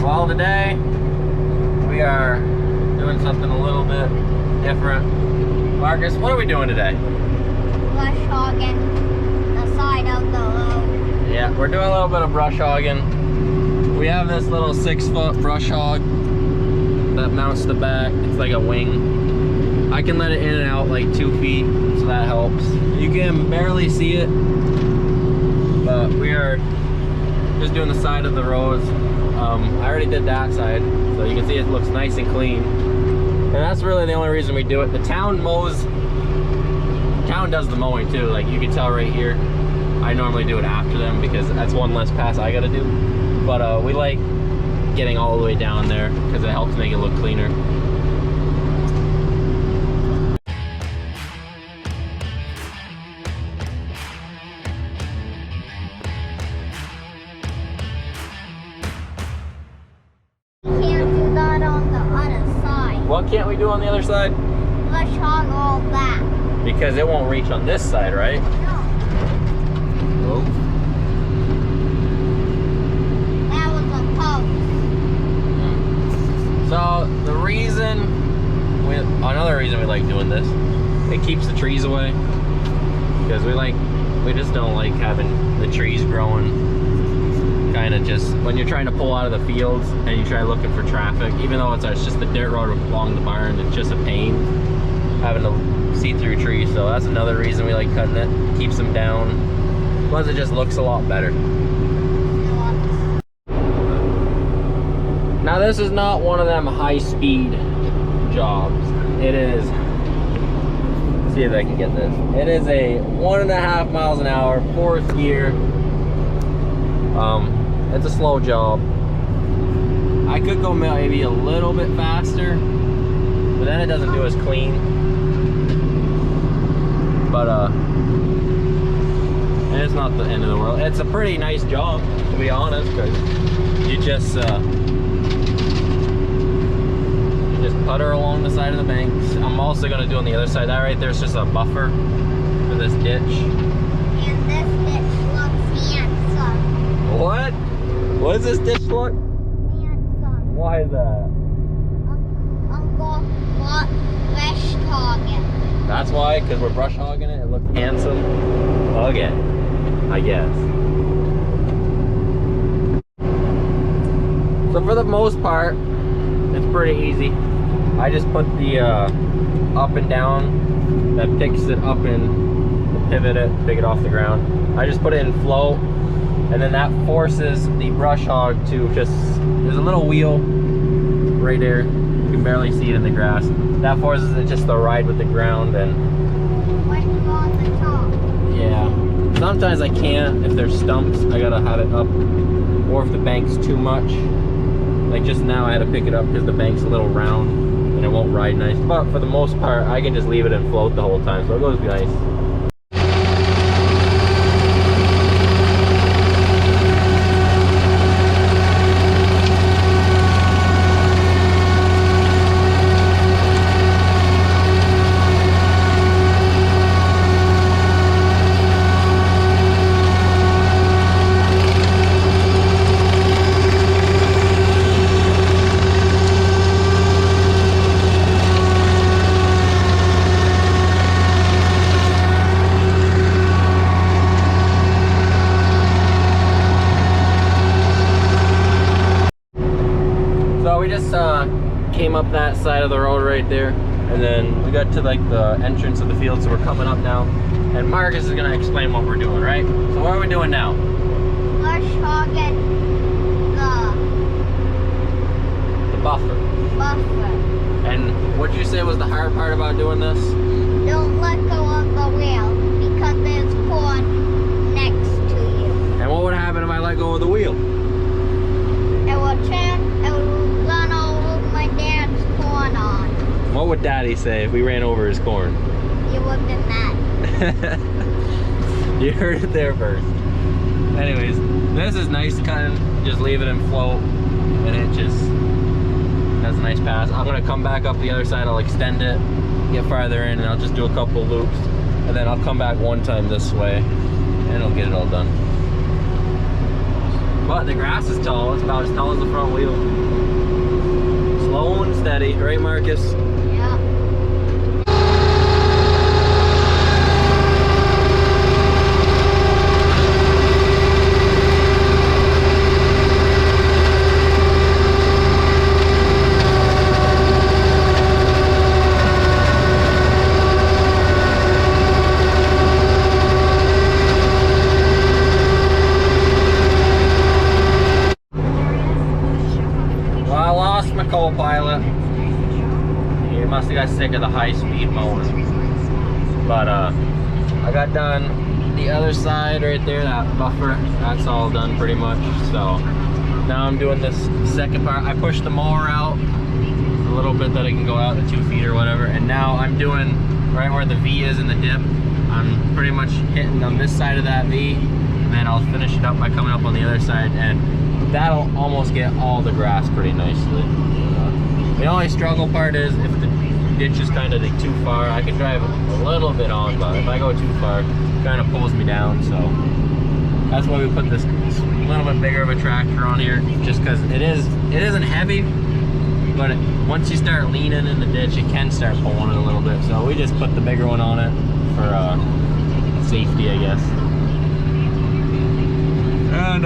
Well, today we are doing something a little bit different. Marcus, what are we doing today? Brush hogging the side of the road. Yeah, we're doing a little bit of brush hogging. We have this little 6-foot brush hog that mounts the back. It's like a wing. I can let it in and out like 2 feet, so that helps. You can barely see it, but we are just doing the side of the roads. I already did that side, so you can see it looks nice and clean. And that's really the only reason we do it. The town mows, town does the mowing too. Like you can tell right here, I normally do it after them because that's one less pass I gotta do. But we like getting all the way down there because it helps make it look cleaner. What can't we do on the other side? Brush hog all that. Because it won't reach on this side, right? No. Oh. That was a post. So the reason, another reason we like doing this, it keeps the trees away. Because we just don't like having the trees growing. Kind of just when you're trying to pull out of the fields and you try looking for traffic, even though it's just the dirt road along the barn, it's just a pain having to see through trees. So that's another reason we like cutting it. Keeps them down, plus it just looks a lot better. Now this is not one of them high-speed jobs. It is, let's see if I can get this, it is a 1.5 miles an hour, 4th gear. It's a slow job. I could go maybe a little bit faster, but then it doesn't do as clean. But and it's not the end of the world. It's a pretty nice job, to be honest, because you just putter along the side of the banks. I'm also gonna do on the other side. That right there's just a buffer for this ditch. And this ditch looks handsome. What? What does this ditch look? Handsome. Why is that? Uncle, what? Brush hogging. That's why, because we're brush hogging it. It looks handsome. Okay, I guess. So for the most part, it's pretty easy. I just put the up and down that picks it up and pivot it, pick it off the ground. I just put it in flow. And then that forces the brush hog to just, there's a little wheel right there. You can barely see it in the grass. That forces it just to ride with the ground and... When you on the top. Yeah. Sometimes I can't, if there's stumps, I gotta have it up. Or if the bank's too much. Like just now I had to pick it up because the bank's a little round and it won't ride nice. But for the most part, I can just leave it and float the whole time, so it goes nice. Came up that side of the road right there, and then we got to like the entrance of the field, so we're coming up now, and Marcus is going to explain what we're doing, right? So what are we doing now? Brush hogging the buffer. And what did you say was the hard part about doing this? Don't let go of the wheel because there's corn next to you. And what would happen if I let go of the wheel? It will turn, it will run over my dad's corn on. What would Daddy say if we ran over his corn? You would have been mad. You heard it there first. Anyways, this is nice cutting. Just leave it in float, and it just has a nice pass. I'm gonna come back up the other side. I'll extend it, get farther in, and I'll just do a couple loops, and then I'll come back one time this way, and it'll get it all done. But the grass is tall. It's about as tall as the front wheel. Slow and steady, right, Marcus? Yeah. Co-pilot, he must have got sick of the high-speed mowing. But I got done the other side right there, that buffer, that's all done pretty much. So now I'm doing this second part. I pushed the mower out a little bit that I can go out to 2 feet or whatever, and now I'm doing right where the V is in the dip. I'm pretty much hitting on this side of that V, and then I'll finish it up by coming up on the other side, and that'll almost get all the grass pretty nicely. The only struggle part is if the ditch is kind of too far, I can drive a little bit on, but if I go too far, it kind of pulls me down. So that's why we put this little bit bigger of a tractor on here, just because it isn't heavy, but once you start leaning in the ditch, it can start pulling it a little bit. So we just put the bigger one on it for safety, I guess. And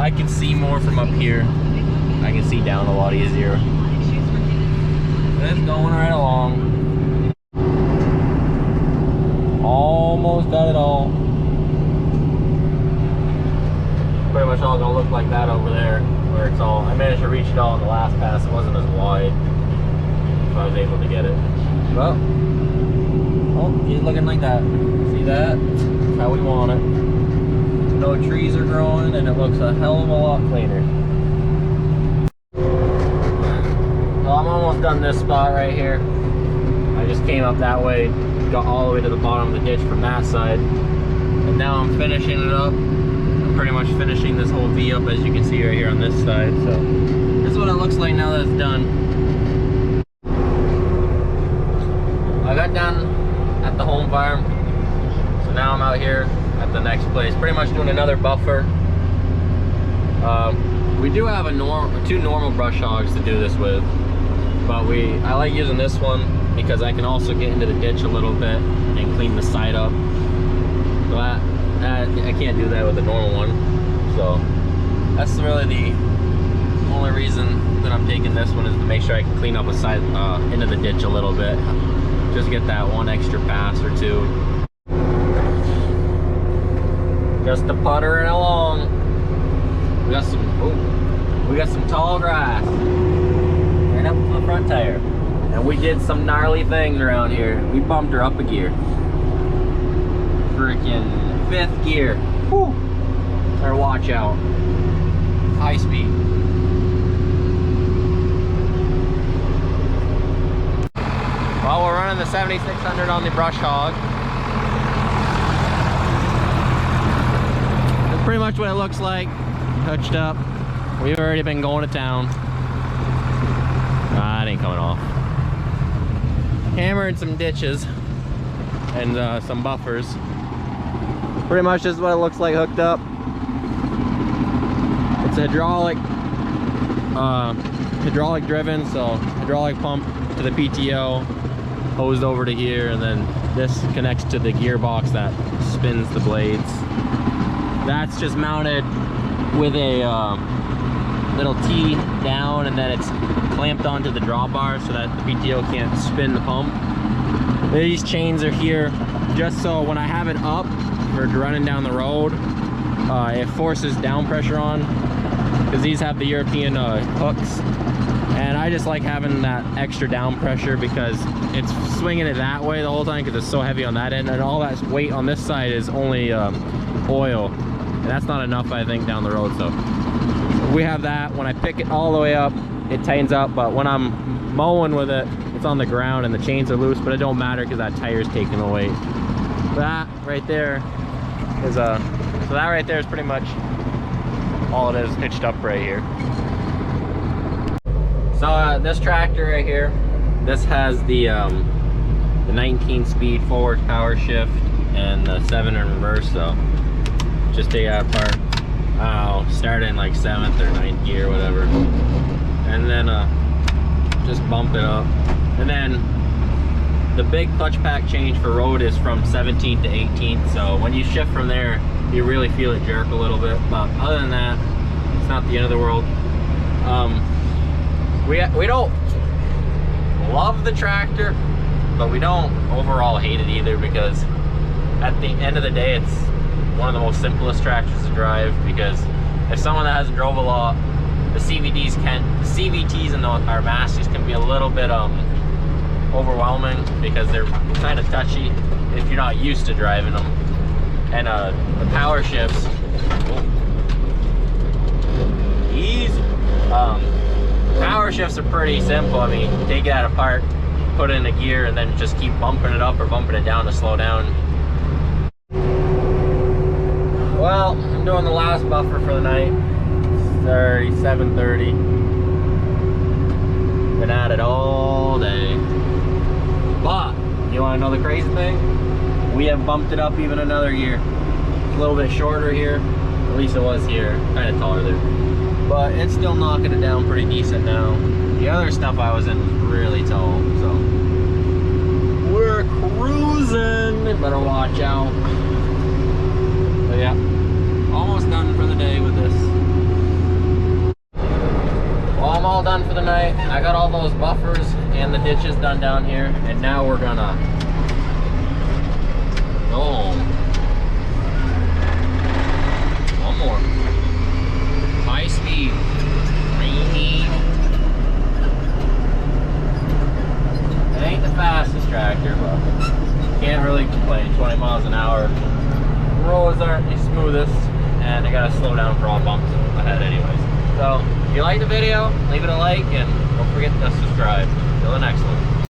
I can see more from up here. I can see down a lot easier. It's going right along. Almost got it all. Pretty much all gonna look like that over there, where it's all. I managed to reach it all in the last pass. It wasn't as wide, so I was able to get it. Well, oh, he's looking like that. See that? That's how we want it. No trees are growing, and it looks a hell of a lot cleaner. Well, I'm almost done this spot right here. I just came up that way, got all the way to the bottom of the ditch from that side, and now I'm finishing it up. I'm pretty much finishing this whole V up, as you can see right here on this side. So this is what it looks like now that it's done. I got done at the home farm, so now I'm out here at the next place, pretty much doing another buffer. We do have two normal brush hogs to do this with, but I like using this one because I can also get into the ditch a little bit and clean the side up. So I can't do that with a normal one. So that's really the only reason that I'm taking this one, is to make sure I can clean up a side into the ditch a little bit. Just get that one extra pass or two. Just a puttering along. We got some tall grass right up to the front tire, and we did some gnarly things around here. We bumped her up a gear, freaking 5th gear. Whew. Or watch out, high speed. Well, we're running the 7600 on the brush hog. That's pretty much what it looks like. Touched up. We've already been going to town. It ain't coming off. Hammered some ditches and some buffers. Pretty much just what it looks like hooked up. It's hydraulic driven, so hydraulic pump to the PTO, hosed over to here, and then this connects to the gearbox that spins the blades. That's just mounted with a little T down, and then it's clamped onto the drawbar so that the PTO can't spin the pump. These chains are here just so when I have it up for running down the road, it forces down pressure on, because these have the European hooks, and I just like having that extra down pressure because it's swinging it that way the whole time because it's so heavy on that end, and all that weight on this side is only oil, and that's not enough, I think, down the road. So we have that. When I pick it all the way up, it tightens up, but when I'm mowing with it, it's on the ground and the chains are loose, but it don't matter because that tire's taking the weight. That right there is so that right there is pretty much all it is, hitched up right here. So this tractor right here, this has the 19-speed forward power shift and the 7 in reverse. So just take that apart. start in like 7th or 9th gear, whatever, and then just bump it up. And then the big clutch pack change for road is from 17th to 18th, so when you shift from there, you really feel it jerk a little bit. But other than that, it's not the end of the world. We don't love the tractor, but we don't overall hate it either, because at the end of the day, it's one of the most simplest tractors to drive. Because if someone that hasn't drove a lot, the CVTs and our Masters can be a little bit overwhelming, because they're kind of touchy if you're not used to driving them. And the power shifts, power shifts are pretty simple. I mean, take it out apart, put it in a gear, and then just keep bumping it up or bumping it down to slow down. Well, I'm doing the last buffer for the night. It's 7:30. Been at it all day. But you want to know the crazy thing? We have bumped it up even another gear. It's a little bit shorter here. At least it was here. Kind of taller there. But it's still knocking it down pretty decent now. The other stuff I was in was really tall, so we're cruising. Better watch out. But yeah, almost done for the day with this. Well, I'm all done for the night. I got all those buffers and the ditches done down here, and now we're gonna go home. One more. High speed. It ain't the fastest tractor, but can't really complain. 20 miles an hour. Roads aren't the smoothest, and I gotta slow down for all bumps ahead anyways. So if you like the video, leave it a like, and don't forget to subscribe. Till the next one.